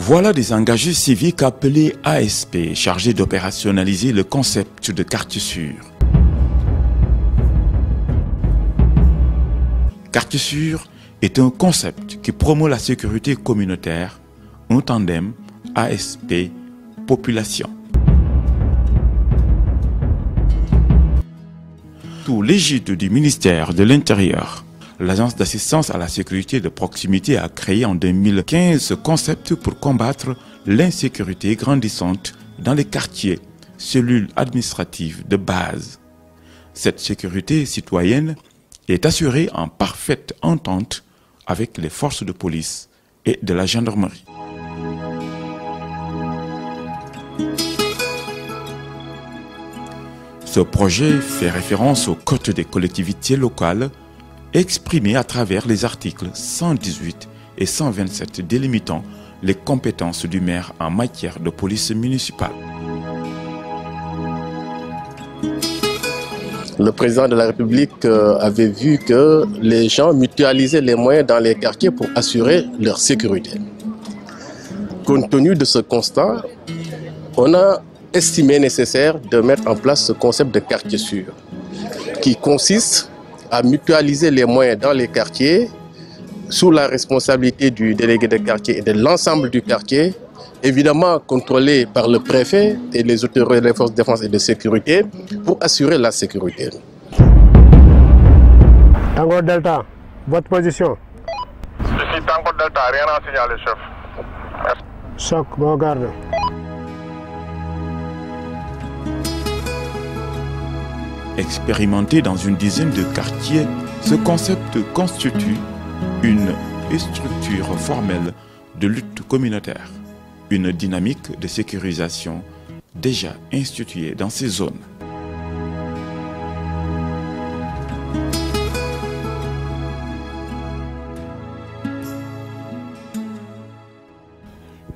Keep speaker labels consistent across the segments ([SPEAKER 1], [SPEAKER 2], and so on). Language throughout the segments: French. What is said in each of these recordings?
[SPEAKER 1] Voilà des engagés civiques appelés ASP, chargés d'opérationnaliser le concept de quartier sûr. Quartier sûr est un concept qui promeut la sécurité communautaire, un tandem ASP-population. Sous l'égide du ministère de l'Intérieur, l'Agence d'assistance à la sécurité de proximité a créé en 2015 ce concept pour combattre l'insécurité grandissante dans les quartiers, cellules administratives de base. Cette sécurité citoyenne est assurée en parfaite entente avec les forces de police et de la gendarmerie. Ce projet fait référence au Code des collectivités locales exprimé à travers les articles 118 et 127 délimitant les compétences du maire en matière de police municipale.
[SPEAKER 2] Le président de la République avait vu que les gens mutualisaient les moyens dans les quartiers pour assurer leur sécurité. Compte tenu de ce constat, on a estimé nécessaire de mettre en place ce concept de quartier sûr, qui consiste à mutualiser les moyens dans les quartiers sous la responsabilité du délégué de quartier et de l'ensemble du quartier, évidemment contrôlé par le préfet et les autorités des forces de défense et de sécurité pour assurer la sécurité.
[SPEAKER 3] Tango Delta, votre position?
[SPEAKER 4] Ici Tango Delta, rien à signaler, chef. Merci.
[SPEAKER 3] Choc, bon garde.
[SPEAKER 1] Expérimenté dans une dizaine de quartiers, ce concept constitue une structure formelle de lutte communautaire, une dynamique de sécurisation déjà instituée dans ces zones.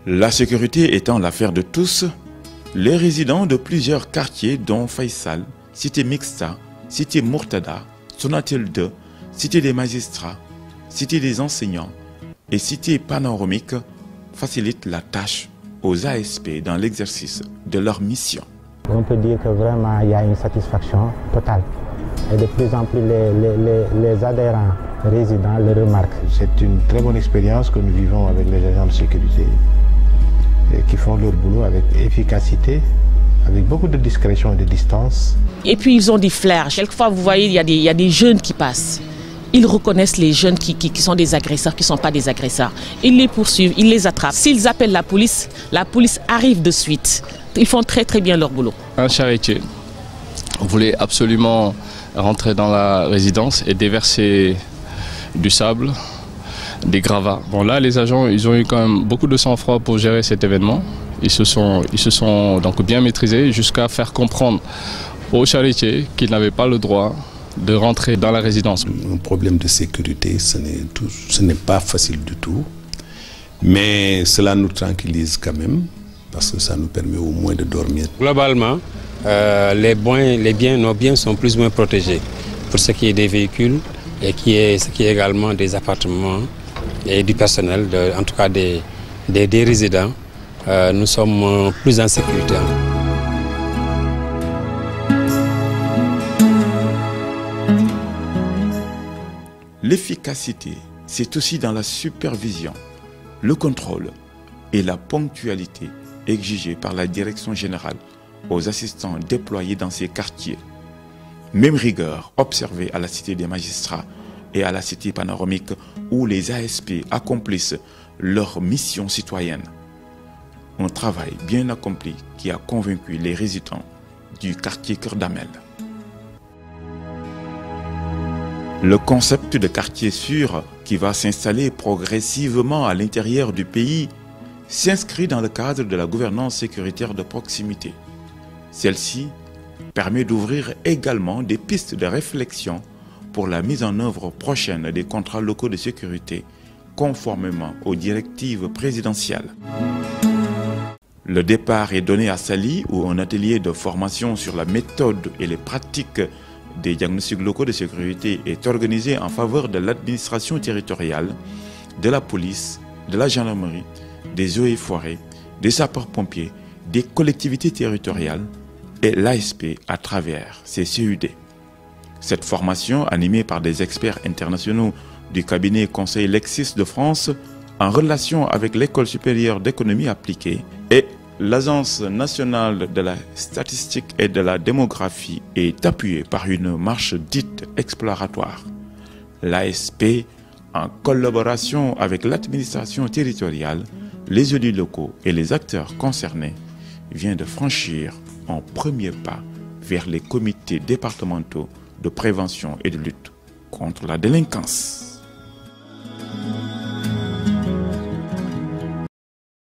[SPEAKER 1] La sécurité étant l'affaire de tous, les résidents de plusieurs quartiers dont Faisal, Cité Mixta, Cité Murtada, Sonatel 2, Cité des magistrats, Cité des enseignants et Cité panoramique facilitent la tâche aux ASP dans l'exercice de leur mission.
[SPEAKER 5] On peut dire que vraiment il y a une satisfaction totale et de plus en plus les adhérents résidents le remarquent.
[SPEAKER 6] C'est une très bonne expérience que nous vivons avec les agents de sécurité qui font leur boulot avec efficacité, avec beaucoup de discrétion et de distance.
[SPEAKER 7] Et puis ils ont des flairs. Quelquefois, vous voyez, il y a des jeunes qui passent. Ils reconnaissent les jeunes qui sont des agresseurs, qui ne sont pas des agresseurs. Ils les poursuivent, ils les attrapent. S'ils appellent la police arrive de suite. Ils font très très bien leur boulot.
[SPEAKER 8] Un charretier voulait absolument rentrer dans la résidence et déverser du sable, des gravats. Bon là, les agents, ils ont eu quand même beaucoup de sang-froid pour gérer cet événement. Ils se sont donc bien maîtrisés jusqu'à faire comprendre aux charretiers qu'ils n'avaient pas le droit de rentrer dans la résidence.
[SPEAKER 9] Un problème de sécurité, ce n'est pas facile du tout, mais cela nous tranquillise quand même, parce que ça nous permet au moins de dormir.
[SPEAKER 10] Globalement, nos biens sont plus ou moins protégés pour ce qui est des véhicules et ce qui est également des appartements et du personnel, en tout cas des résidents. Nous sommes plus en sécurité.
[SPEAKER 1] L'efficacité, c'est aussi dans la supervision, le contrôle et la ponctualité exigée par la direction générale aux assistants déployés dans ces quartiers. Même rigueur observée à la Cité des magistrats et à la Cité panoramique où les ASP accomplissent leur mission citoyenne. Un travail bien accompli qui a convaincu les résidents du quartier Cœur d'Amel. Le concept de quartier sûr qui va s'installer progressivement à l'intérieur du pays s'inscrit dans le cadre de la gouvernance sécuritaire de proximité. Celle-ci permet d'ouvrir également des pistes de réflexion pour la mise en œuvre prochaine des contrats locaux de sécurité conformément aux directives présidentielles. Le départ est donné à Saly où un atelier de formation sur la méthode et les pratiques des diagnostics locaux de sécurité est organisé en faveur de l'administration territoriale, de la police, de la gendarmerie, des eaux et forêts, des sapeurs-pompiers, des collectivités territoriales et l'ASP à travers ses CUD. Cette formation, animée par des experts internationaux du cabinet Conseil Lexis de France, en relation avec l'École supérieure d'économie appliquée et l'Agence nationale de la statistique et de la démographie, est appuyée par une marche dite exploratoire. L'ASP, en collaboration avec l'administration territoriale, les élus locaux et les acteurs concernés, vient de franchir un premier pas vers les comités départementaux de prévention et de lutte contre la délinquance.